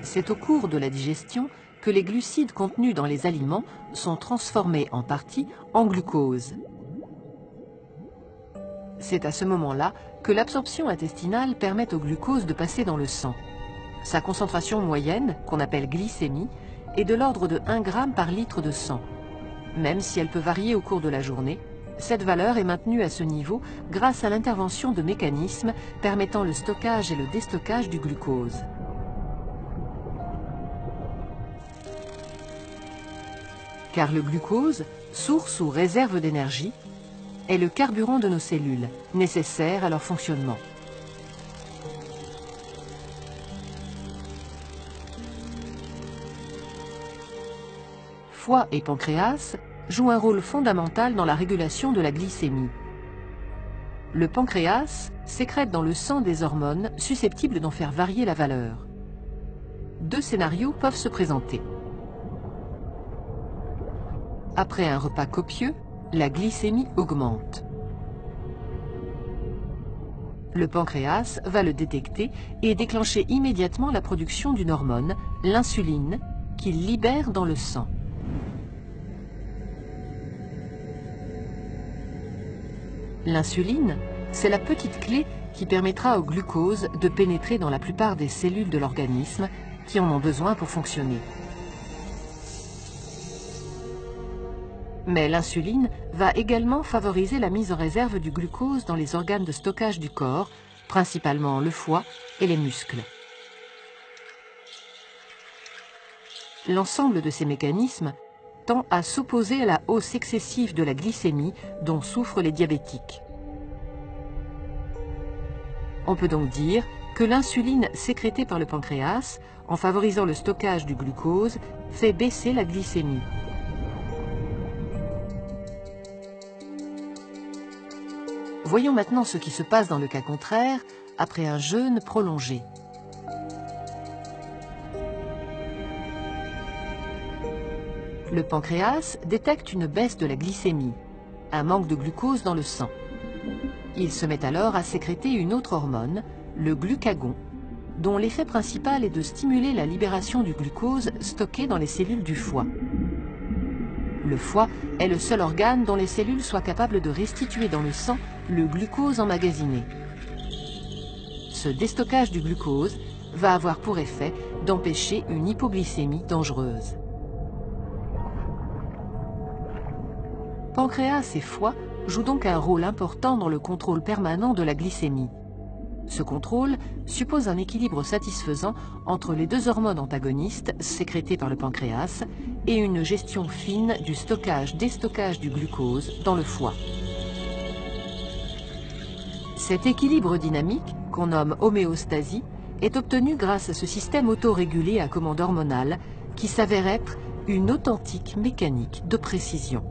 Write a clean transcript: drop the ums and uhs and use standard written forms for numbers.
C'est au cours de la digestion que les glucides contenus dans les aliments sont transformés en partie en glucose. C'est à ce moment-là que l'absorption intestinale permet au glucose de passer dans le sang. Sa concentration moyenne, qu'on appelle glycémie, est de l'ordre de 1 g par litre de sang. Même si elle peut varier au cours de la journée, cette valeur est maintenue à ce niveau grâce à l'intervention de mécanismes permettant le stockage et le déstockage du glucose. Car le glucose, source ou réserve d'énergie, est le carburant de nos cellules, nécessaire à leur fonctionnement. Foie et pancréas jouent un rôle fondamental dans la régulation de la glycémie. Le pancréas sécrète dans le sang des hormones susceptibles d'en faire varier la valeur. 2 scénarios peuvent se présenter. Après un repas copieux, la glycémie augmente. Le pancréas va le détecter et déclencher immédiatement la production d'une hormone, l'insuline, qu'il libère dans le sang. L'insuline, c'est la petite clé qui permettra au glucose de pénétrer dans la plupart des cellules de l'organisme qui en ont besoin pour fonctionner. Mais l'insuline va également favoriser la mise en réserve du glucose dans les organes de stockage du corps, principalement le foie et les muscles. L'ensemble de ces mécanismes tend à s'opposer à la hausse excessive de la glycémie dont souffrent les diabétiques. On peut donc dire que l'insuline sécrétée par le pancréas, en favorisant le stockage du glucose, fait baisser la glycémie. Voyons maintenant ce qui se passe dans le cas contraire, après un jeûne prolongé. Le pancréas détecte une baisse de la glycémie, un manque de glucose dans le sang. Il se met alors à sécréter une autre hormone, le glucagon, dont l'effet principal est de stimuler la libération du glucose stocké dans les cellules du foie. Le foie est le seul organe dont les cellules soient capables de restituer dans le sang le glucose emmagasiné. Ce déstockage du glucose va avoir pour effet d'empêcher une hypoglycémie dangereuse. Pancréas et foie jouent donc un rôle important dans le contrôle permanent de la glycémie. Ce contrôle suppose un équilibre satisfaisant entre les 2 hormones antagonistes sécrétées par le pancréas et une gestion fine du stockage-déstockage du glucose dans le foie. Cet équilibre dynamique, qu'on nomme homéostasie, est obtenu grâce à ce système autorégulé à commande hormonale qui s'avère être une authentique mécanique de précision.